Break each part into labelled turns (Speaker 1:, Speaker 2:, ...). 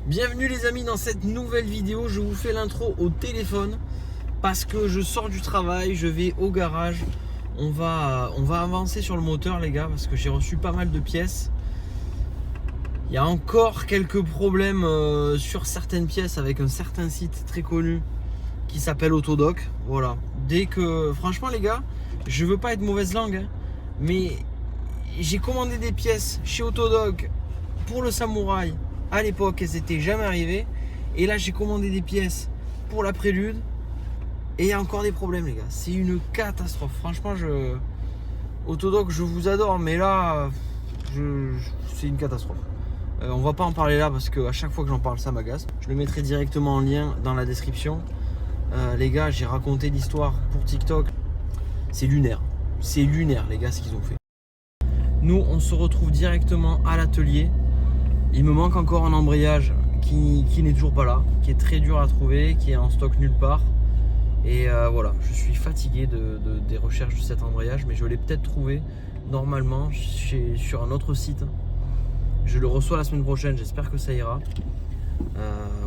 Speaker 1: Bienvenue les amis dans cette nouvelle vidéo. Je vous fais l'intro au téléphone parce que je sors du travail, je vais au garage. On va avancer sur le moteur les gars parce que j'ai reçu pas mal de pièces. Il y a encore quelques problèmes sur certaines pièces avec un certain site très connu qui s'appelle Autodoc. Voilà. Dès que, franchement les gars, je veux pas être mauvaise langue, hein, mais j'ai commandé des pièces chez Autodoc pour le Samouraï. À l'époque, elles n'étaient jamais arrivées. Et là, j'ai commandé des pièces pour la Prélude. Et il y a encore des problèmes, les gars. C'est une catastrophe. Franchement, Autodoc, je vous adore. Mais là, c'est une catastrophe. On va pas en parler là parce qu'à chaque fois que j'en parle, ça m'agace. Je le mettrai directement en lien dans la description. Les gars, j'ai raconté l'histoire pour TikTok. C'est lunaire. C'est lunaire, les gars, ce qu'ils ont fait. Nous, on se retrouve directement à l'atelier. Il me manque encore un embrayage qui n'est toujours pas là, qui est très dur à trouver, qui est en stock nulle part. Et voilà, je suis fatigué des recherches de cet embrayage, mais je l'ai peut-être trouvé normalement sur un autre site. Je le reçois la semaine prochaine, j'espère que ça ira.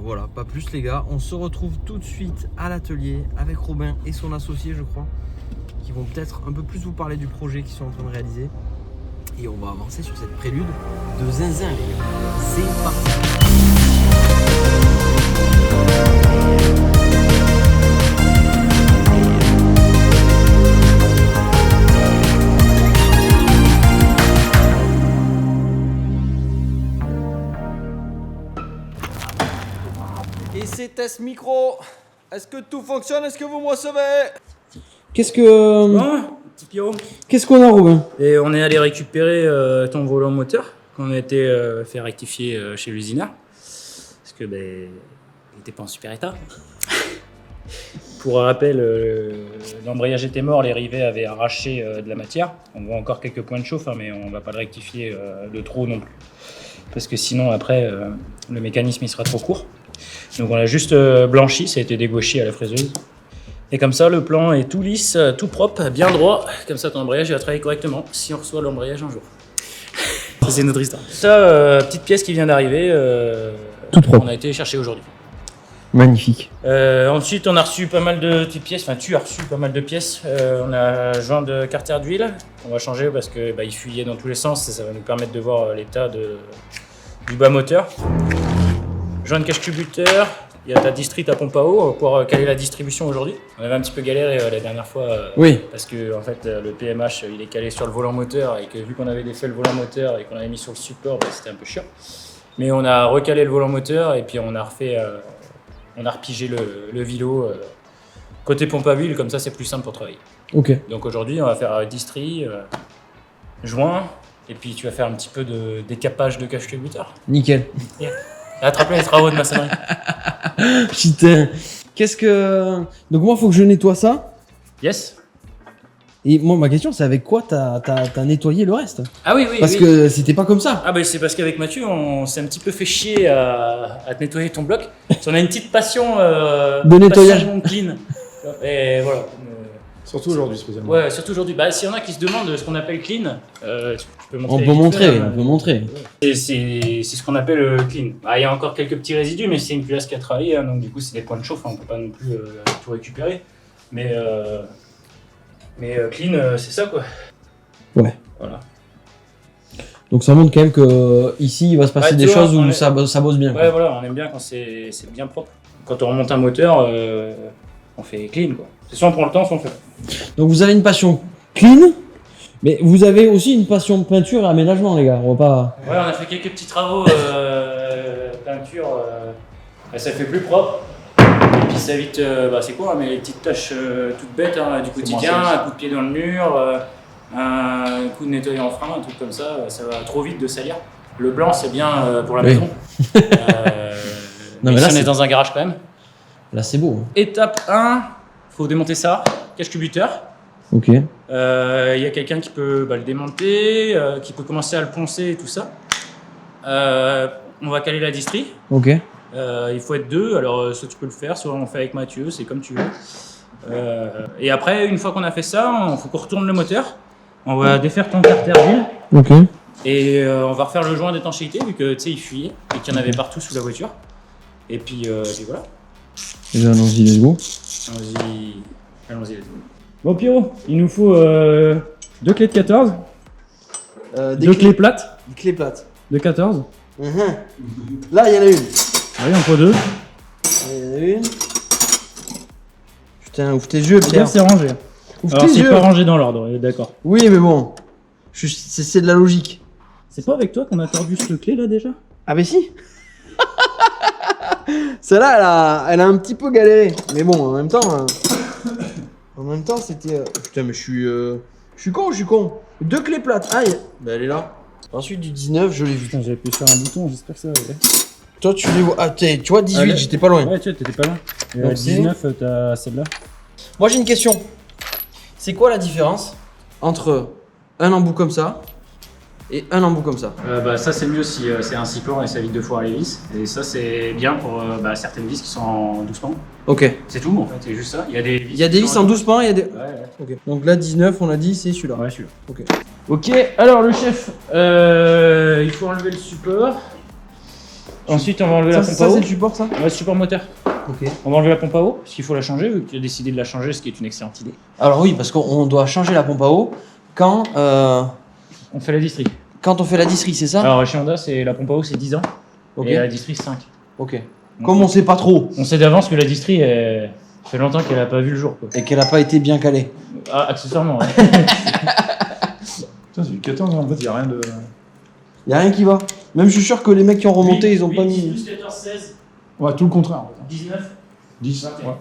Speaker 1: Voilà, pas plus les gars. On se retrouve tout de suite à l'atelier avec Robin et son associé, je crois, qui vont peut-être un peu plus vous parler du projet qu'ils sont en train de réaliser. Et on va avancer sur cette prélude de zinzin les gars. C'est parti. Et c'est test micro. Est-ce que tout fonctionne? Est-ce que vous me recevez?
Speaker 2: Qu'est-ce qu'on a, Robin?
Speaker 3: Et on est allé récupérer ton volant moteur qu'on a été fait rectifier chez l'usineur parce que il n'était pas en super état. Pour rappel, l'embrayage était mort, les rivets avaient arraché de la matière. On voit encore quelques points de chauffe, hein, mais on ne va pas le rectifier de trop non plus parce que sinon après le mécanisme il sera trop court. Donc on a juste blanchi, ça a été dégauché à la fraiseuse. Et comme ça, le plan est tout lisse, tout propre, bien droit. Comme ça, ton embrayage va travailler correctement si on reçoit l'embrayage un jour. Ça, c'est notre histoire. Ça, petite pièce qui vient d'arriver.
Speaker 2: Tout propre.
Speaker 3: On a été chercher aujourd'hui.
Speaker 2: Magnifique.
Speaker 3: Ensuite, on a reçu pas mal de petites pièces. Enfin, tu as reçu pas mal de pièces. On a un joint de carter d'huile qu'on va changer parce que il fuyait dans tous les sens. Et ça va nous permettre de voir l'état du bas moteur. Joint de cache-cubuteur. Il y a ta distri, ta pompe à eau pour caler la distribution aujourd'hui. On avait un petit peu galéré la dernière fois
Speaker 2: Oui.
Speaker 3: parce que en fait, le PMH il est calé sur le volant moteur et que vu qu'on avait défait le volant moteur et qu'on avait mis sur le support, c'était un peu chiant. Mais on a recalé le volant moteur et puis on a refait, on a repigé le vilo côté pompe à huile, comme ça c'est plus simple pour travailler.
Speaker 2: Ok.
Speaker 3: Donc aujourd'hui on va faire distri, joint et puis tu vas faire un petit peu de décapage de cache-cubuteur.
Speaker 2: Nickel.
Speaker 3: Yeah. Attraper les travaux de maçonnerie.
Speaker 2: Putain. Donc moi, faut que je nettoie ça.
Speaker 3: Yes.
Speaker 2: Et moi, ma question, c'est avec quoi t'as nettoyé le reste?
Speaker 3: Ah oui, oui.
Speaker 2: Parce que c'était pas comme ça.
Speaker 3: Ah c'est parce qu'avec Mathieu, on s'est un petit peu fait chier à te nettoyer ton bloc. Parce qu'on a une petite passion
Speaker 2: de nettoyage.
Speaker 3: passion clean. Et voilà.
Speaker 4: Surtout aujourd'hui, spécialement.
Speaker 3: Ouais, surtout aujourd'hui. S'il y en a qui se demandent ce qu'on appelle clean, tu peux montrer.
Speaker 2: On peut montrer.
Speaker 3: C'est ce qu'on appelle clean. Il y a encore quelques petits résidus, mais c'est une culasse qui a travaillé, hein, donc du coup c'est des points de chauffe, on peut pas non plus tout récupérer. Mais clean, c'est ça quoi.
Speaker 2: Ouais.
Speaker 3: Voilà.
Speaker 2: Donc ça montre quand même que ici il va se passer des choses où ça bosse bien.
Speaker 3: Ouais, voilà, on aime bien quand c'est bien propre. Quand on remonte un moteur, on fait clean quoi. C'est soit on prend le temps, soit on fait.
Speaker 2: Donc vous avez une passion clean, mais vous avez aussi une passion peinture et aménagement, les gars. On va pas.
Speaker 3: Ouais, on a fait quelques petits travaux peinture. Ça fait plus propre. Et puis ça évite, c'est quoi, mais les petites tâches toutes bêtes du quotidien, un coup de pied dans le mur, un coup de nettoyer en frein, un truc comme ça va trop vite de salir. Le blanc c'est bien pour la maison. Mais si on est dans un garage quand même.
Speaker 2: Là c'est beau.
Speaker 3: Étape 1, faut démonter ça, cache-cubuteur.
Speaker 2: Ok.
Speaker 3: Il y a quelqu'un qui peut le démonter, qui peut commencer à le poncer et tout ça. On va caler la distri.
Speaker 2: Ok.
Speaker 3: Il faut être deux, alors soit tu peux le faire, soit on fait avec Mathieu, c'est comme tu veux. Et après, une fois qu'on a fait ça, il faut qu'on retourne le moteur. On va défaire ton carter d'huile.
Speaker 2: Ok.
Speaker 3: Et on va refaire le joint d'étanchéité vu que tu sais il fuyait et qu'il y en avait partout sous la voiture. Et puis voilà.
Speaker 2: Et bien, allons-y, let's go.
Speaker 3: Allons-y, let's go. Bon Pierrot, il nous faut 2 clés de 14,
Speaker 1: Des
Speaker 3: 2 clés plates
Speaker 1: Des clés plates.
Speaker 3: de 14.
Speaker 1: Là, il y en a une.
Speaker 3: Ah oui, on peut 2.
Speaker 1: Là, il y en a une. Putain, ouvre tes yeux,
Speaker 3: Bien,
Speaker 1: Pierre.
Speaker 3: c'est rangé.
Speaker 1: Ouvre
Speaker 3: Alors
Speaker 1: tes
Speaker 3: c'est
Speaker 1: yeux.
Speaker 3: pas rangé dans l'ordre, d'accord.
Speaker 1: Oui, mais bon. C'est de la logique.
Speaker 3: C'est pas avec toi qu'on a tordu cette clé là déjà?
Speaker 1: Ah, mais si. Celle-là, elle a un petit peu galéré. Mais bon, en même temps. En même temps, c'était. Putain, mais je suis con, je suis con. 2 clés plates. Aïe. Bah, elle est là. Ensuite, du 19, je l'ai vu.
Speaker 3: Putain, j'avais pu faire un bouton, j'espère que ça va aller.
Speaker 1: Toi, tu les vois. Ah, tu vois, 18,
Speaker 3: Allez.
Speaker 1: j'étais pas loin.
Speaker 3: Ouais, tu vois, t'étais pas loin. Et
Speaker 1: Donc,
Speaker 3: à 19, t'as celle-là.
Speaker 1: Moi, j'ai une question. C'est quoi la différence entre un embout comme ça et un embout comme ça?
Speaker 3: Bah, ça c'est mieux si c'est un cyclone et ça évite de foirer les vis. Et ça c'est bien pour certaines vis qui sont en 12 pans.
Speaker 1: Ok.
Speaker 3: C'est tout en fait, c'est juste ça. Il y a des vis,
Speaker 1: Il y a des vis en 12 pans, il y a des.
Speaker 3: Ouais, ouais.
Speaker 1: Ok. Donc là, 19, on a dit, c'est celui-là.
Speaker 3: Ouais, celui-là.
Speaker 1: Ok.
Speaker 3: Ok, alors le chef, il faut enlever le support. Ensuite on va enlever la pompe à
Speaker 1: Ça,
Speaker 3: eau.
Speaker 1: c'est le support, ça?
Speaker 3: Ouais, le support moteur.
Speaker 1: Ok.
Speaker 3: On va enlever la pompe à eau, parce qu'il faut la changer, vu que tu as décidé de la changer, ce qui est une excellente idée.
Speaker 1: Alors oui, parce qu'on doit changer la pompe à eau quand
Speaker 3: On fait la distrie.
Speaker 1: on fait la distrie, c'est ça?
Speaker 3: Alors chez Honda, la pompe à eau c'est 10 ans,
Speaker 1: Ok.
Speaker 3: et la distrie 5.
Speaker 1: Ok. Comme on sait pas trop
Speaker 3: On sait d'avance que la distrie, ça fait longtemps qu'elle a pas vu le jour. Quoi.
Speaker 1: et qu'elle a pas été bien calée.
Speaker 3: Ah, accessoirement, ouais.
Speaker 4: Putain, c'est du 14, en fait, il n'y a rien de.
Speaker 1: Y a rien qui va. Même je suis sûr que les mecs qui ont remonté, ils ont pas mis.
Speaker 3: 12, 14, 16,
Speaker 4: Ouais, tout le contraire, en fait.
Speaker 3: 19.
Speaker 4: 10.
Speaker 3: 21.
Speaker 4: Ouais.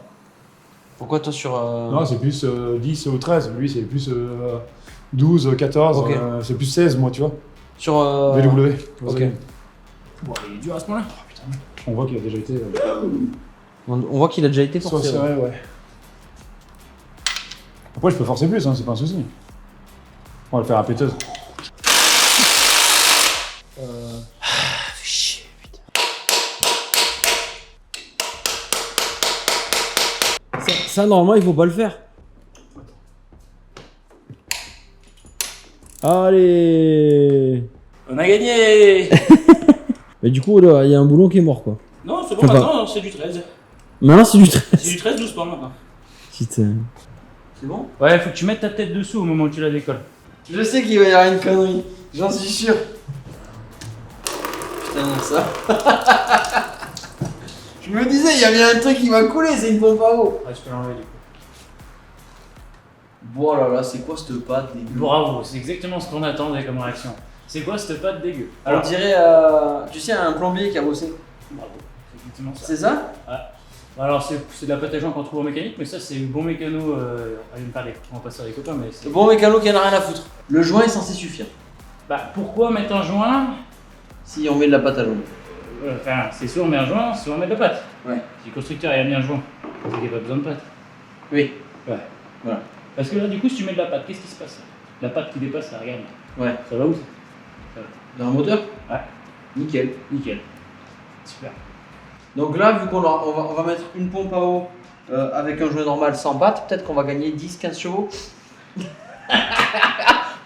Speaker 1: Pourquoi toi sur.
Speaker 4: Non, c'est plus 10 ou 13. Lui, c'est plus 12, 14.
Speaker 1: Ok.
Speaker 4: C'est plus 16, moi, tu vois.
Speaker 1: Sur.
Speaker 4: VW.
Speaker 1: Ok.
Speaker 3: Bon, il est dur à ce point-là.
Speaker 4: On voit qu'il a déjà été.
Speaker 1: On voit qu'il a déjà été
Speaker 4: Soit
Speaker 1: forcé.
Speaker 4: serré, ouais. Après, je peux forcer plus, hein, c'est pas un souci. On va le faire à péteuse.
Speaker 1: Chier, putain. Ça, normalement, il faut pas le faire. Allez.
Speaker 3: On a gagné.
Speaker 2: Mais du coup, là, il y a un boulon qui est mort, quoi.
Speaker 3: Non, c'est bon,
Speaker 2: Enfin,
Speaker 3: maintenant, c'est du 13.
Speaker 2: Maintenant, c'est du 13.
Speaker 3: C'est du 13, 12 pas maintenant.
Speaker 2: Putain.
Speaker 1: C'est bon?
Speaker 3: Ouais, faut que tu mettes ta tête dessous au moment où tu la décolles.
Speaker 1: Je sais qu'il va y avoir une connerie. J'en suis sûr. Putain, ça. Je me disais, il y avait un truc qui va couler, c'est une pompe à eau.
Speaker 3: Ouais, tu peux l'enlever du coup.
Speaker 1: Bon, là là, c'est quoi cette pâte dégueu?
Speaker 3: Bravo, c'est exactement ce qu'on attendait comme réaction. C'est quoi cette pâte dégueu?
Speaker 1: On dirait, tu sais, un plombier qui a bossé.
Speaker 3: Bravo, c'est exactement ça.
Speaker 1: C'est ça?
Speaker 3: Alors, c'est de la pâte à joint qu'on trouve en mécanique, mais ça, c'est bon mécano. Allez me parler, on va pas faire des copains, mais c'est.
Speaker 1: Le bon mécano qui en a rien à foutre. Le joint est censé suffire.
Speaker 3: Bah, pourquoi mettre un joint?
Speaker 1: Si on met de la pâte à jaune.
Speaker 3: Enfin, c'est soit on met un joint, soit on met de la pâte.
Speaker 1: Ouais.
Speaker 3: Si le constructeur a mis un joint, c'est qu'il n'y a pas besoin de pâte.
Speaker 1: Oui.
Speaker 3: Ouais.
Speaker 1: Voilà.
Speaker 3: Parce que là, du coup, si tu mets de la pâte, qu'est-ce qui se passe? La pâte qui dépasse, ça regarde.
Speaker 1: Ouais.
Speaker 3: Ça va où ça?
Speaker 1: Dans le moteur?
Speaker 3: Ouais.
Speaker 1: Nickel.
Speaker 3: Nickel. Super.
Speaker 1: Donc là, vu qu'on va mettre une pompe à eau avec un joint normal sans pâte, peut-être qu'on va gagner 10-15 chevaux.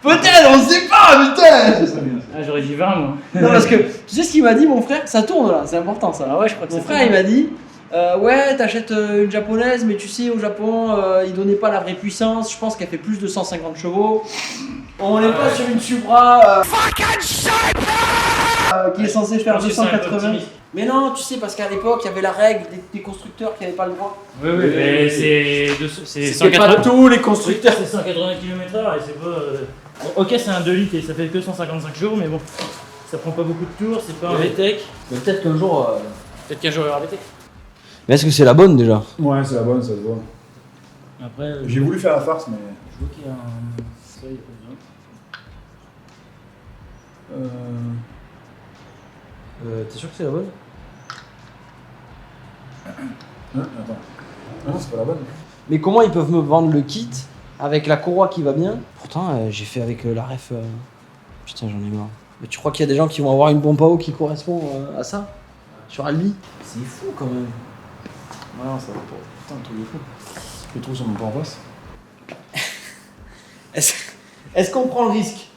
Speaker 1: Peut-être, on sait pas, putain!
Speaker 3: Ah, j'aurais dit 20 moi.
Speaker 1: Non, parce que tu sais ce qu'il m'a dit, mon frère? Ça tourne là, c'est important ça.
Speaker 3: Ah ouais, je crois que
Speaker 1: Mon
Speaker 3: c'est
Speaker 1: frère, il m'a dit ouais, t'achètes une japonaise, mais tu sais, au Japon, ils donnaient pas la vraie puissance. Je pense qu'elle fait plus de 150 chevaux. On n'est pas sur une Supra qui est censée faire 280. Mais non, tu sais, parce qu'à l'époque, il y avait la règle des constructeurs qui n'avaient pas le droit.
Speaker 3: Oui, oui, mais c'est
Speaker 1: C'était pas tous les constructeurs.
Speaker 3: C'est 180 km/h et c'est pas. Ok, c'est un 2 litres et ça fait que 155 chevaux, mais bon, ça prend pas beaucoup de tours, c'est pas un
Speaker 1: Oui.
Speaker 3: VTEC.
Speaker 1: Mais peut-être qu'un jour.
Speaker 3: Peut-être qu'un jour il y aura VTEC.
Speaker 2: Mais est-ce que c'est la bonne déjà?
Speaker 4: Ouais, c'est la bonne, ça se voit.
Speaker 3: Après,
Speaker 4: J'ai voulu faire la farce, mais.
Speaker 3: Je vois qu'il y a un. Ça, il y a pas besoin.
Speaker 1: T'es sûr que c'est la bonne?
Speaker 4: Attends. Non, c'est pas la bonne.
Speaker 1: Mais comment ils peuvent me vendre le kit avec la courroie qui va bien? Pourtant, j'ai fait avec la ref. Putain, j'en ai marre. Mais tu crois qu'il y a des gens qui vont avoir une pompe à eau qui correspond à ça? Sur Albi? C'est fou quand même.
Speaker 4: Non, ça va pas. Putain, le truc de fou. Les trous sont même pas en place.
Speaker 1: Est-ce qu'on prend le risque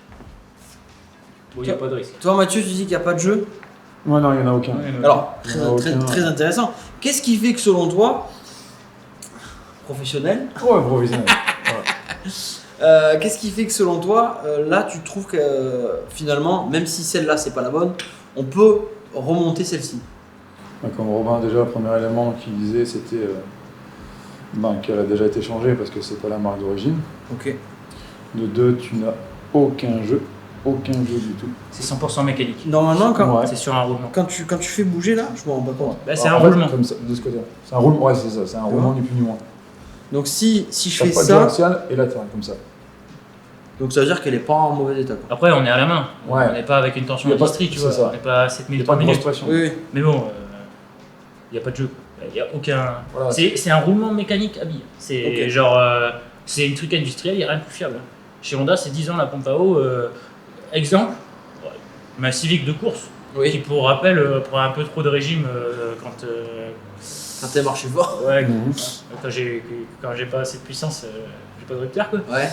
Speaker 3: Bon, il n'y a pas de risque.
Speaker 1: Toi Mathieu, tu dis qu'il n'y a pas de jeu.
Speaker 4: Ouais, non, il n'y en a aucun.
Speaker 1: Alors,
Speaker 4: Il y en a aucun.
Speaker 1: très intéressant. Qu'est-ce qui fait que selon toi, professionnel,
Speaker 4: Ouais, professionnel.
Speaker 1: qu'est-ce qui fait que selon toi, là tu trouves que finalement, même si celle-là c'est pas la bonne, on peut remonter celle-ci?
Speaker 4: Comme Robin, déjà, le premier élément qu'il disait, c'était qu'elle a déjà été changée parce que c'est pas la marque d'origine.
Speaker 1: Ok.
Speaker 4: De deux, tu n'as aucun jeu du tout.
Speaker 3: C'est 100% mécanique.
Speaker 1: Normalement,
Speaker 4: Ouais.
Speaker 3: C'est sur un roulement.
Speaker 1: quand tu fais bouger là, je me rends pas compte.
Speaker 3: Bah, c'est
Speaker 4: En
Speaker 3: un
Speaker 4: fait,
Speaker 3: roulement.
Speaker 4: Comme ça, de ce côté-là. C'est un roulement, ouais, c'est ça, c'est un roulement ni plus ni moins.
Speaker 1: Donc si je
Speaker 4: T'as
Speaker 1: fais
Speaker 4: pas de
Speaker 1: ça,
Speaker 4: axial et latéral comme ça.
Speaker 1: donc ça veut dire qu'elle est pas en mauvais état. Quoi.
Speaker 3: Après, on est à la main.
Speaker 4: Ouais.
Speaker 3: On n'est pas avec une tension
Speaker 4: Y a pas-
Speaker 3: district, tu
Speaker 4: c'est
Speaker 3: vois.
Speaker 4: ça.
Speaker 3: On n'est pas à
Speaker 4: Il
Speaker 3: 7000
Speaker 4: n'y a pas de grosse
Speaker 3: minutes.
Speaker 4: pression.
Speaker 1: Oui.
Speaker 3: Mais bon, il n'y a pas de jeu. Il n'y a aucun.
Speaker 4: Voilà.
Speaker 3: C'est un roulement mécanique à billes. C'est
Speaker 1: Ok.
Speaker 3: genre. C'est une truc industriel, il n'y a rien de plus fiable. Chez Honda, c'est 10 ans la pompe à eau. Exemple, ma Civic de course, qui
Speaker 1: Oui.
Speaker 3: pour rappel prend un peu trop de régime quand.
Speaker 1: Quand t'es marché fort.
Speaker 3: Ouais,
Speaker 4: Mhm.
Speaker 3: quand j'ai pas assez de puissance, j'ai pas de rupture quoi.
Speaker 1: Ouais.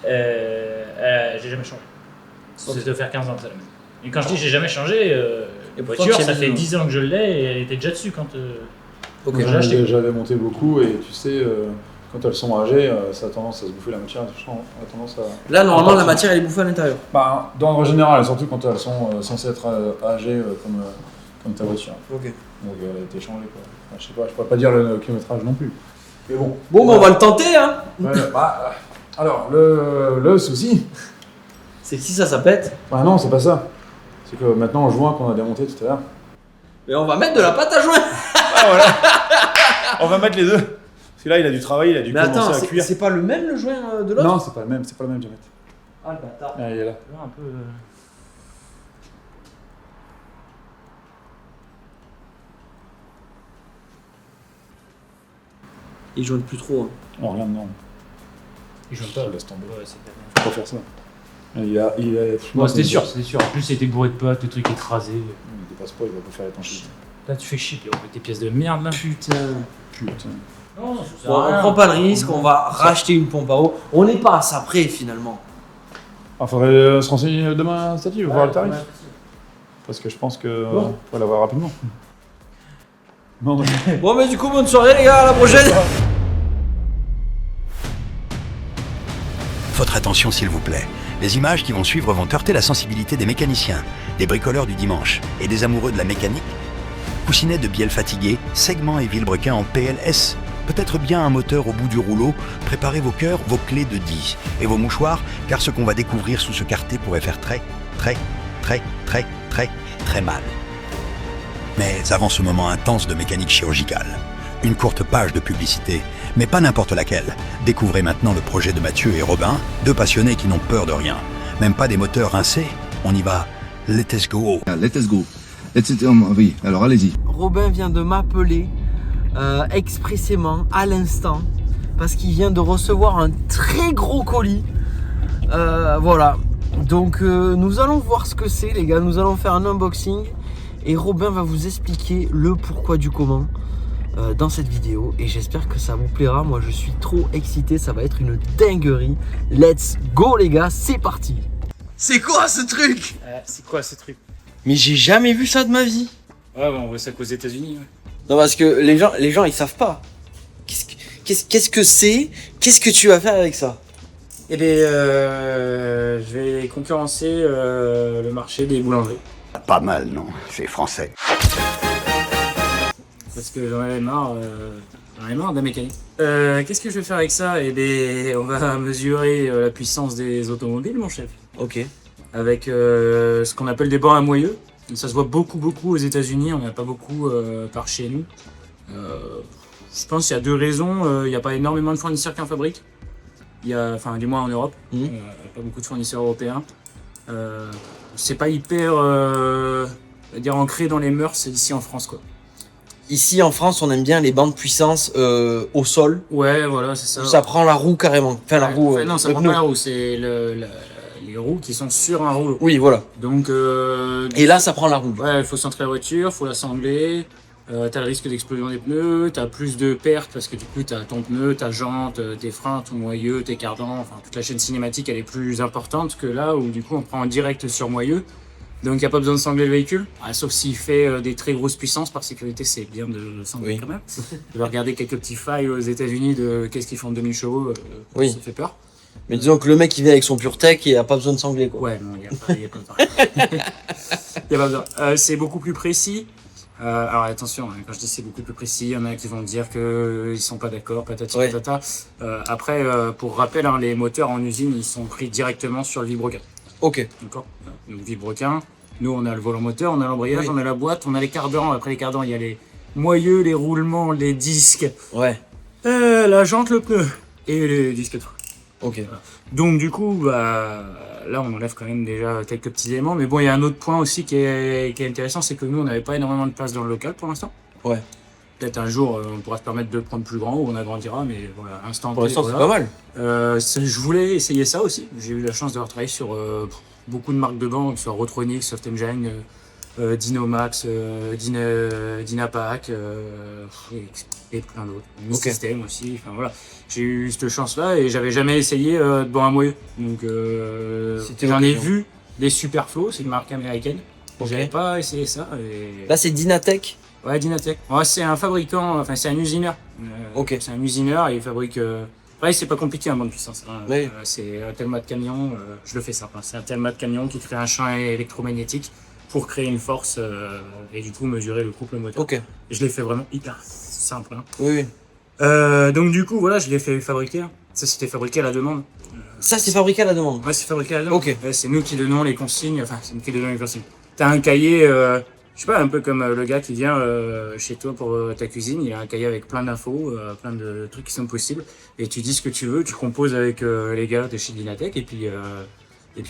Speaker 3: J'ai jamais changé.
Speaker 1: Ok.
Speaker 3: Ça doit faire 15 ans que ça la même. Et quand je dis j'ai jamais changé,
Speaker 1: Et pourquoi
Speaker 3: voiture,
Speaker 1: tu
Speaker 3: ça
Speaker 1: as mis
Speaker 3: fait
Speaker 1: le-
Speaker 3: 10 ans que je l'ai et elle était déjà dessus quand.
Speaker 1: Ok.
Speaker 3: Moi, j'ai acheté.
Speaker 4: J'avais monté beaucoup et tu sais, quand elles sont âgées, ça a tendance à se bouffer la matière. Ça a tendance à...
Speaker 1: Là normalement la matière elle est bouffée à l'intérieur.
Speaker 4: Bah, dans le général, surtout quand elles sont censées être âgées comme ta voiture.
Speaker 1: Ok.
Speaker 4: Donc elle a été changée quoi. Enfin, je sais pas, je pourrais pas dire le kilométrage non plus. Mais bon.
Speaker 1: Bon bah on va le tenter hein.
Speaker 4: Alors, le souci,
Speaker 1: C'est que si ça pète,
Speaker 4: bah non, c'est pas ça. C'est que maintenant, en juin, qu'on a démonté tout à l'heure,
Speaker 1: mais on va mettre de la pâte à joint.
Speaker 4: on va mettre les deux. Parce que là, il a dû travailler, il a dû
Speaker 1: Mais attends,
Speaker 4: commencer à cuire.
Speaker 1: c'est pas le même le joint de l'autre?
Speaker 4: Non, c'est pas le même, diamètre.
Speaker 1: Ah le bâtard.
Speaker 4: Ah, il est là.
Speaker 3: Un peu.
Speaker 1: Il joint plus trop. Hein.
Speaker 4: Oh, regarde, non,
Speaker 3: Il joue pas.
Speaker 4: laisse tomber.
Speaker 3: Ouais, c'est pas bien.
Speaker 4: Faut pas faire ça. Il a...
Speaker 3: Bon, c'était sûr. En plus, c'était bourré de pâtes, le truc écrasé.
Speaker 4: Il dépasse pas, il va pas faire étanchité.
Speaker 3: Là, tu fais chier, Pierrot, avec tes pièces de merde là.
Speaker 1: Putain.
Speaker 4: Putain.
Speaker 3: Non, ça sert
Speaker 1: Bon,
Speaker 3: à
Speaker 1: on
Speaker 3: rien.
Speaker 1: prend pas le risque, on va racheter une pompe à eau. On n'est pas à ça près finalement.
Speaker 4: Ah, faudrait se renseigner demain à Statue, voir le tarif.
Speaker 3: Ouais.
Speaker 4: Parce que je pense que
Speaker 1: Bon.
Speaker 4: faut l'avoir rapidement. Non, non.
Speaker 1: Bon mais du coup bonne soirée les gars, à la prochaine.
Speaker 5: Votre attention s'il vous plaît. Les images qui vont suivre vont heurter la sensibilité des mécaniciens, des bricoleurs du dimanche et des amoureux de la mécanique. Coussinet de bielle fatigué, segment et vilebrequin en PLS. Peut-être bien un moteur au bout du rouleau. Préparez vos cœurs, vos clés de 10 et vos mouchoirs, car ce qu'on va découvrir sous ce quartet pourrait faire très mal. Mais avant ce moment intense de mécanique chirurgicale, une courte page de publicité, mais pas n'importe laquelle. Découvrez maintenant le projet de Mathieu et Robin, deux passionnés qui n'ont peur de rien. Même pas des moteurs rincés. On y va. Let's go.
Speaker 6: Let's go. Oui, alors allez-y.
Speaker 1: Robin vient de m'appeler expressément à l'instant parce qu'il vient de recevoir un très gros colis. Voilà. Donc nous allons voir ce que c'est les gars. Nous allons faire un unboxing et Robin va vous expliquer le pourquoi du comment dans cette vidéo et j'espère que ça vous plaira. Moi je suis trop excité, ça va être une dinguerie. Let's go les gars, c'est parti. C'est quoi ce truc?
Speaker 3: C'est quoi ce truc?
Speaker 1: Mais j'ai jamais vu ça de ma vie.
Speaker 3: Ouais, bon, on voit ça qu'aux États-Unis. Ouais.
Speaker 1: Non parce que les gens ils savent pas. Qu'est-ce que c'est? Qu'est-ce que tu vas faire avec ça?
Speaker 3: Eh bien, je vais concurrencer le marché des boulangeries.
Speaker 5: Pas mal, non? C'est français.
Speaker 3: Parce que j'en avais marre de la mécanique. Qu'est-ce que je vais faire avec ça? Eh bien, on va mesurer la puissance des automobiles, mon chef.
Speaker 1: Ok.
Speaker 3: Avec ce qu'on appelle des bancs à moyeu. Ça se voit beaucoup aux États-Unis, on n'a pas beaucoup par chez nous. Je pense qu'il y a deux raisons. Il n'y a pas énormément de fournisseurs qui en fabriquent. Enfin, du moins en Europe. Pas beaucoup de fournisseurs européens. C'est pas hyper ancré dans les mœurs ici en France, quoi.
Speaker 1: Ici en France, on aime bien les bancs de puissance au sol.
Speaker 3: Ouais, voilà, c'est ça.
Speaker 1: Ça prend la roue carrément. Enfin, la roue.
Speaker 3: Non, ça
Speaker 1: le
Speaker 3: prend
Speaker 1: pneu.
Speaker 3: pas la roue, c'est les roues qui sont sur un rouleau.
Speaker 1: Oui, voilà.
Speaker 3: Donc,
Speaker 1: Et là, ça prend la roue.
Speaker 3: ouais, il faut centrer la voiture, il faut l'assembler. t'as le risque d'explosion des pneus, t'as plus de pertes parce que du coup t'as ton pneu, ta jante, tes freins, ton moyeu, tes cardans, enfin toute la chaîne cinématique elle est plus importante que là où du coup on prend en direct sur moyeu. Donc il n'y a pas besoin de sangler le véhicule, sauf s'il fait des très grosses puissances. Par sécurité, c'est bien de sangler quand même. Je vais regarder quelques petits failles aux États-Unis de qu'est-ce qu'ils font de 2000 chevaux, ça fait peur.
Speaker 2: Mais disons que le mec il vient avec son PureTech et a pas besoin de sangler quoi.
Speaker 3: Ouais, non, il n'y a pas besoin. Y a pas besoin. C'est beaucoup plus précis. Alors attention, hein, quand je dis c'est beaucoup plus précis, il y en a qui vont dire qu'ils sont pas d'accord, patati patata. Après, pour rappel, hein, les moteurs en usine, ils sont pris directement sur le vilebrequin.
Speaker 2: Ok.
Speaker 3: D'accord. Donc vilebrequin, nous on a le volant moteur, on a l'embrayage, on a la boîte, on a les cardans. Après les cardans, il y a les moyeux, les roulements, les disques, la jante, le pneu et les disques de frein.
Speaker 2: Ok.
Speaker 3: Voilà. Donc du coup, bah, là on enlève quand même déjà quelques petits éléments. Mais bon, il y a un autre point aussi qui est intéressant, c'est que nous on n'avait pas énormément de place dans le local pour l'instant.
Speaker 2: Ouais.
Speaker 3: Peut-être un jour on pourra se permettre de prendre plus grand ou on agrandira, mais voilà, instant
Speaker 2: Pour l'instant
Speaker 3: voilà.
Speaker 2: c'est pas mal.
Speaker 3: Je voulais essayer ça aussi. J'ai eu la chance d'avoir travaillé sur beaucoup de marques de bancs, que ce soit Rotronic, Soft Engine, Dinomax, Dynapac et plein d'autres. Mi-système aussi. Enfin voilà, j'ai eu cette chance-là et j'avais jamais essayé de banc à moyeu. Donc j'en ai vu des Superflow, c'est une marque américaine. J'avais pas essayé ça. Et...
Speaker 2: Là c'est Dynatech.
Speaker 3: Ouais, Dynatech. Ouais, c'est un fabricant, enfin c'est un usineur. C'est un usineur et il fabrique. Ouais, c'est pas compliqué un banc de puissance. Hein.
Speaker 2: Oui.
Speaker 3: C'est un Telma de camion, je le fais simple. Hein. C'est un Telma de camion qui crée un champ électromagnétique pour créer une force et du coup mesurer le couple moteur.
Speaker 2: Ok.
Speaker 3: Et je l'ai fait vraiment hyper simple. Hein.
Speaker 2: Oui.
Speaker 3: Donc du coup, voilà, je l'ai fait fabriquer. Hein. Ça, c'était fabriqué à la demande.
Speaker 2: Ça c'est fabriqué à la demande.
Speaker 3: Ouais, c'est fabriqué à la demande.
Speaker 2: Ok.
Speaker 3: Ouais, c'est nous qui donnons les consignes. Enfin, c'est nous qui donnons les consignes. T'as un cahier. Je sais pas, un peu comme le gars qui vient chez toi pour ta cuisine, il a un cahier avec plein d'infos, plein de trucs qui sont possibles, et tu dis ce que tu veux, tu composes avec les gars de chez Dynatech, et puis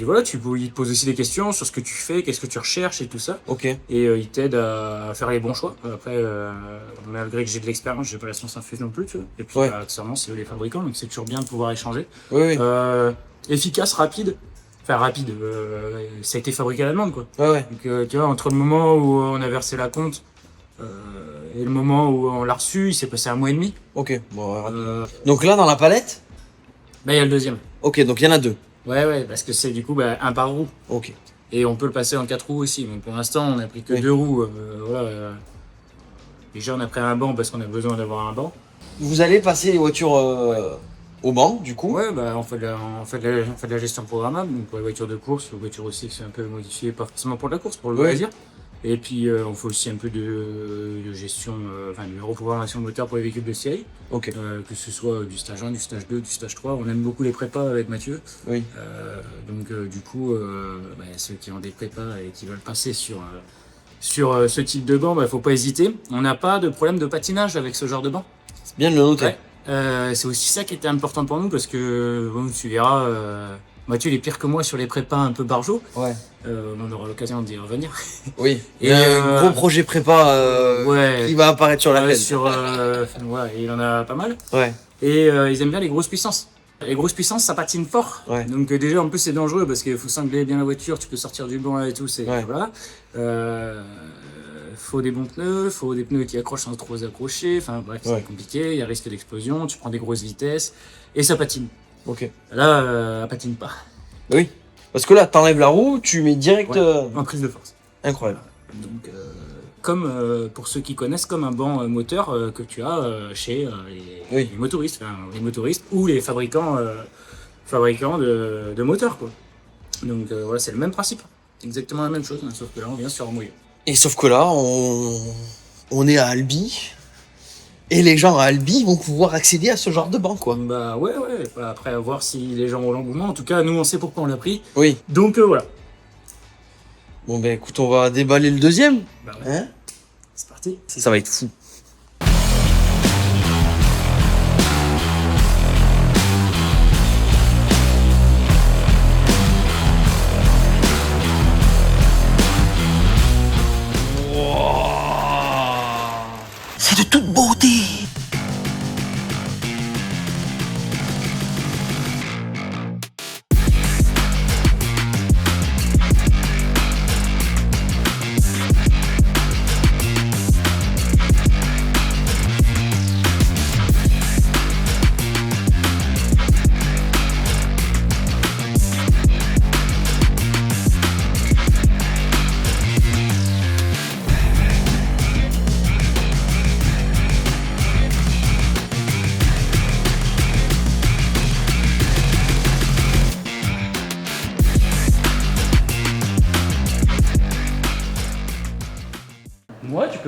Speaker 3: voilà, ils te posent aussi des questions sur ce que tu fais, qu'est-ce que tu recherches et tout ça,
Speaker 2: Ok.
Speaker 3: et ils t'aident à faire les bons choix. Après, malgré que j'ai de l'expérience, j'ai pas la science infuse non plus, tu vois, et puis accessoirement c'est eux les fabricants, donc c'est toujours bien de pouvoir échanger.
Speaker 2: Oui.
Speaker 3: Efficace, rapide. Enfin rapide, ça a été fabriqué à la demande quoi.
Speaker 2: Ouais.
Speaker 3: Donc tu vois, entre le moment où on a versé la compte et le moment où on l'a reçu, il s'est passé 1 mois et demi.
Speaker 2: Ok. Bon, donc là dans la palette.
Speaker 3: Bah il y a le deuxième.
Speaker 2: Ok, donc il y en a 2.
Speaker 3: Ouais, parce que c'est du coup un par roue.
Speaker 2: Ok.
Speaker 3: Et on peut le passer en 4 roues aussi. Donc pour l'instant on a pris que 2 roues. Déjà on a pris un banc parce qu'on a besoin d'avoir un banc.
Speaker 2: Vous allez passer les voitures au banc, du coup.
Speaker 3: Ouais, bah on fait de la gestion programmable, donc pour les voitures de course, les voitures aussi qui sont un peu modifiées, pas forcément pour de la course, pour le loisir. Et puis on fait aussi un peu de gestion, de reprogrammation de moteur pour les véhicules de série.
Speaker 2: Ok.
Speaker 3: Que ce soit du stage 1, du stage 2, du stage 3. On aime beaucoup les prépas avec Mathieu.
Speaker 2: Oui.
Speaker 3: Donc du coup, ceux qui ont des prépas et qui veulent passer sur ce type de banc, faut pas hésiter. On n'a pas de problème de patinage avec ce genre de banc.
Speaker 2: C'est bien de le noter.
Speaker 3: Ouais. C'est aussi ça qui était important pour nous parce que bon, tu verras, Mathieu il est pire que moi sur les prépas un peu barjots.
Speaker 2: Ouais.
Speaker 3: On aura l'occasion d'y revenir.
Speaker 2: Oui. Il y a un gros projet prépa qui va apparaître sur la chaîne.
Speaker 3: Il en a pas mal.
Speaker 2: Ouais.
Speaker 3: Et ils aiment bien les grosses puissances. Les grosses puissances, ça patine fort.
Speaker 2: Ouais.
Speaker 3: Donc déjà en plus c'est dangereux parce qu'il faut cingler bien la voiture, tu peux sortir du banc et tout. Voilà. Faut des bons pneus, faut des pneus qui accrochent sans trop accrocher, enfin bref, c'est compliqué, il y a risque d'explosion, tu prends des grosses vitesses, et ça patine.
Speaker 2: Ok.
Speaker 3: Là, elle patine pas.
Speaker 2: Oui. Parce que là, t'enlèves la roue, tu mets direct...
Speaker 3: en prise de force.
Speaker 2: Incroyable.
Speaker 3: Donc, comme, pour ceux qui connaissent, comme un banc moteur que tu as chez les motoristes, les motoristes ou les fabricants de moteurs, quoi. Donc voilà, c'est le même principe. Exactement la même chose, hein, sauf que là, on vient sur un moyeu.
Speaker 2: Et sauf que là, on est à Albi. Et les gens à Albi vont pouvoir accéder à ce genre de banc, quoi.
Speaker 3: Bah ouais. Après, à voir si les gens ont l'engouement. En tout cas, nous, on sait pourquoi on l'a pris.
Speaker 2: Oui.
Speaker 3: Donc voilà.
Speaker 2: Bon, ben écoute, on va déballer le deuxième.
Speaker 3: Bah ouais.
Speaker 2: Hein ?
Speaker 3: C'est parti.
Speaker 2: Ça va être fou.
Speaker 5: C'est de toute beauté.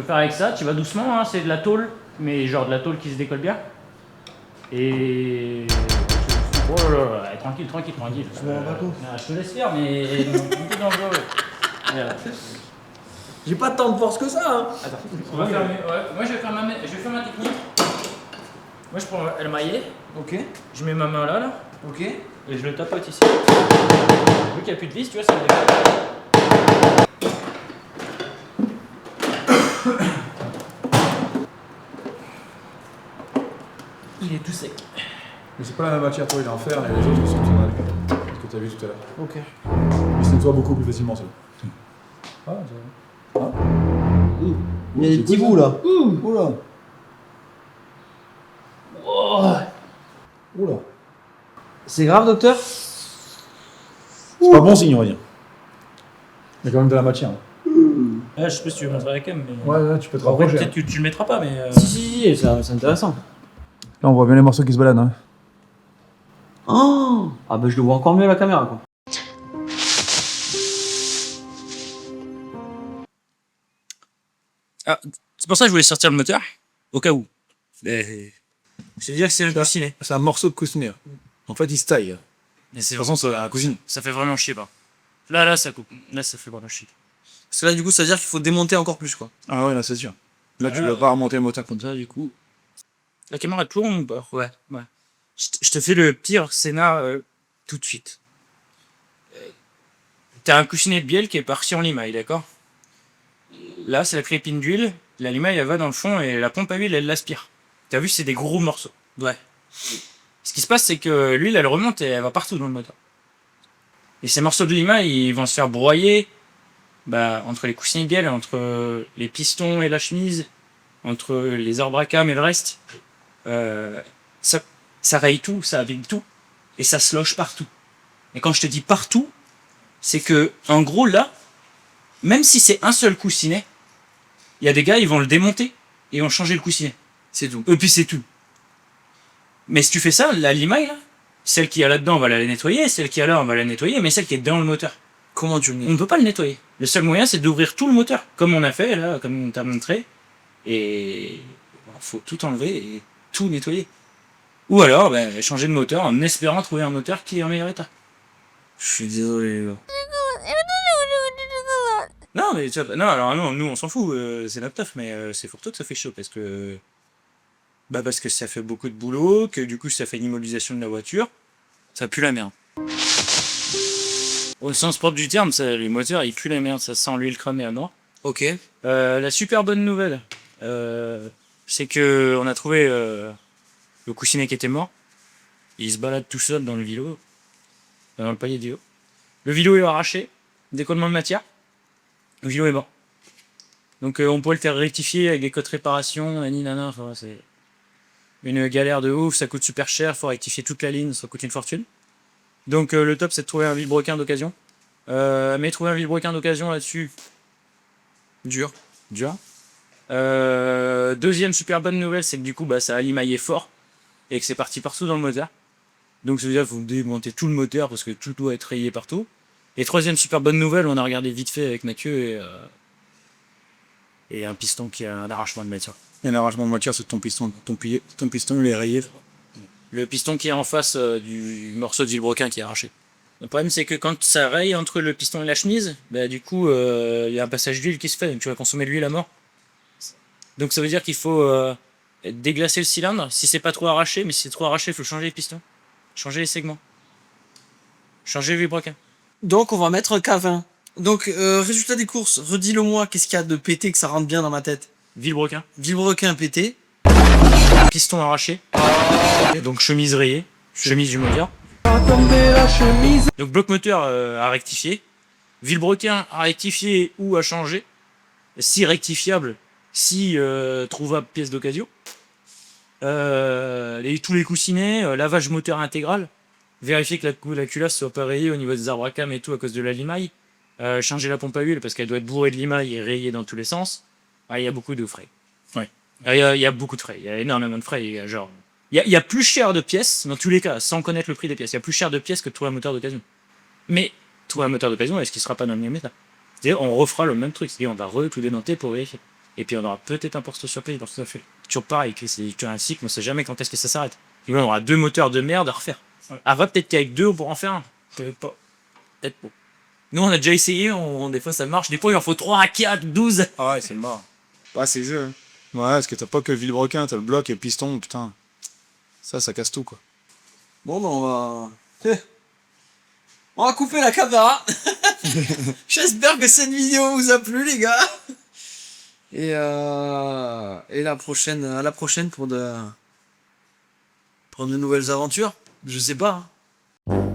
Speaker 3: faire avec ça, tu vas doucement, hein, c'est de la tôle, mais genre de la tôle qui se décolle bien. Et... Oh là là, là, tranquille. Je te laisse faire, mais t'es dangereux.
Speaker 1: J'ai pas tant de force que ça. Hein.
Speaker 3: Attends, on va faire, moi je vais faire ma technique. Moi je prends le maillet,
Speaker 1: Ok,
Speaker 3: je mets ma main là,
Speaker 1: ok.
Speaker 3: et je le tapote ici. Vu qu'il n'y a plus de vis, tu vois, ça me décolle. Il est tout sec.
Speaker 4: Mais c'est pas la même matière, toi il est en fer et les autres ils sont en aluminium. Ce que tu as vu tout à l'heure.
Speaker 1: Ok.
Speaker 4: Il se nettoie beaucoup plus facilement ça. Ah, ça va.
Speaker 1: Il y a des petits bouts là.
Speaker 4: Oula. Oula.
Speaker 1: C'est grave, docteur?
Speaker 4: C'est pas bon signe, on va dire. Il y a quand même de la matière.
Speaker 3: Je sais pas si tu veux montrer la cam, mais.
Speaker 4: Ouais, tu peux te
Speaker 3: Après,
Speaker 4: rapprocher.
Speaker 3: peut-être que tu le mettras pas, mais.
Speaker 1: Si, c'est intéressant.
Speaker 4: Là, on voit bien les morceaux qui se baladent. Hein.
Speaker 1: Oh ah bah je le vois encore mieux à la caméra quoi.
Speaker 3: Ah, c'est pour ça que je voulais sortir le moteur, au cas où. C'est-à-dire que c'est un coussinet.
Speaker 4: C'est un morceau de coussinet. En fait, il se taille.
Speaker 3: Mais c'est
Speaker 4: De toute façon, c'est un coussinet.
Speaker 3: ça fait vraiment chier, pas. Là, ça coupe. Là, ça fait vraiment chier.
Speaker 1: Parce que là du coup ça veut dire qu'il faut démonter encore plus quoi.
Speaker 4: Ah ouais, là, c'est sûr. Là, tu
Speaker 3: Ah,
Speaker 4: vas pas remonter le moteur comme ça, du coup.
Speaker 3: La caméra est toujours ou pas?
Speaker 1: Ouais.
Speaker 3: Je te fais le pire scénar tout de suite. T'as un coussinet de bielle qui est parti en limaille, d'accord? Là, c'est la crépine d'huile. La limaille, elle va dans le fond et la pompe à huile, elle l'aspire. T'as vu, c'est des gros morceaux.
Speaker 1: Ouais.
Speaker 3: Ce qui se passe, c'est que l'huile, elle remonte et elle va partout dans le moteur. Et ces morceaux de limaille, ils vont se faire broyer entre les coussinets de bielle, entre les pistons et la chemise, entre les arbres à cam et le reste. Ça raye tout, ça abîme tout. Et ça se loge partout. Et quand je te dis partout, c'est que, en gros, là, même si c'est un seul coussinet, il y a des gars, ils vont le démonter et ils vont changer le coussinet.
Speaker 1: C'est tout.
Speaker 3: Et puis c'est tout. Mais si tu fais ça, la limaille, là, celle qui est là-dedans, on va la nettoyer, celle qui est là, on va la nettoyer, mais celle qui est dans le moteur,
Speaker 1: Comment tu le
Speaker 3: on
Speaker 1: mets?
Speaker 3: ne peut pas le nettoyer. Le seul moyen, c'est d'ouvrir tout le moteur, comme on a fait, là, comme on t'a montré. Et faut tout enlever et tout nettoyer. Ou alors, changer de moteur en espérant trouver un moteur qui est en meilleur état.
Speaker 1: Je suis désolé les gars.
Speaker 3: Non, mais tu vois, non, alors non, nous on s'en fout, c'est notre taf, mais c'est pour toi que ça fait chaud parce que. Parce que ça fait beaucoup de boulot, que du coup ça fait une immobilisation de la voiture, ça pue la merde. Au sens propre du terme, les moteurs ils puent la merde, ça sent l'huile cramée à mort.
Speaker 1: Ok.
Speaker 3: La super bonne nouvelle, c'est que on a trouvé le coussinet qui était mort. Il se balade tout seul dans le vélo, dans le palier du haut. Le vélo est arraché, décollement de matière. Le vélo est mort. Donc on pourrait le faire rectifier avec des codes réparation, nana, enfin, c'est une galère de ouf, ça coûte super cher, faut rectifier toute la ligne, ça coûte une fortune. Donc le top c'est de trouver un vilebrequin d'occasion. Mais trouver un vilebrequin d'occasion là-dessus, dur. Deuxième super bonne nouvelle, c'est que du coup ça a limaillé fort et que c'est parti partout dans le moteur. Donc ça veut dire qu'il faut démonter tout le moteur parce que tout doit être rayé partout. Et troisième super bonne nouvelle, on a regardé vite fait avec Mathieu et un piston qui a un arrachement de matière.
Speaker 4: Il y a un arrangement de matière, c'est ton piston. Ton piston, il est rayé.
Speaker 3: Le piston qui est en face du morceau de vilebrequin qui est arraché. Le problème, c'est que quand ça raye entre le piston et la chemise, du coup, il y a un passage d'huile qui se fait, donc tu vas consommer de l'huile à mort. Donc ça veut dire qu'il faut déglacer le cylindre, si c'est pas trop arraché, mais si c'est trop arraché, il faut changer les pistons, changer les segments, changer le vilebrequin.
Speaker 1: Donc on va mettre un K20. Donc résultat des courses, redis-le-moi, qu'est-ce qu'il y a de pété que ça rentre bien dans ma tête?
Speaker 3: Vilebrequin,
Speaker 1: Vilebrequin pété.
Speaker 3: piston arraché, donc chemise rayée, chemise du moteur. Donc bloc moteur à rectifier, vilebrequin à rectifier ou à changer, si rectifiable, si trouvable pièce d'occasion. Tous les coussinets, lavage moteur intégral, vérifier que la culasse soit pas rayée au niveau des arbres à cam et tout à cause de la limaille, changer la pompe à huile parce qu'elle doit être bourrée de limaille et rayée dans tous les sens. Il y a beaucoup de frais.
Speaker 4: Ouais.
Speaker 3: Il y a beaucoup de frais, il y a énormément de frais. Il y a plus cher de pièces, dans tous les cas, sans connaître le prix des pièces, il y a plus cher de pièces que de trouver un moteur d'occasion. Mais trouver un moteur d'occasion, est-ce qu'il sera pas dans le même état? C'est-à-dire, on refera le même truc, c'est-à-dire, on va tout démonter pour vérifier.
Speaker 7: Et puis on aura peut-être un porte surprise dans tout ça fait. Toujours pareil, que c'est un cycle, on sait jamais quand est-ce que ça s'arrête. Et là, on aura 2 moteurs de merde à refaire.
Speaker 3: Ouais.
Speaker 7: Après, peut-être qu'avec 2, on pourra en faire un. Peut-être pas. Peut-être pas. Nous, on a déjà essayé, des fois ça marche, des fois il en faut 3, 4, 12.
Speaker 8: Ah ouais, c'est mort. Bah, c'est le jeu. Ouais, parce que t'as pas que le vilebrequin, t'as le bloc et le piston, putain. Ça casse tout, quoi.
Speaker 2: Bon, ben, on va couper la caméra. J'espère que cette vidéo vous a plu, les gars. Et à la prochaine pour de nouvelles aventures. Je sais pas. Hein.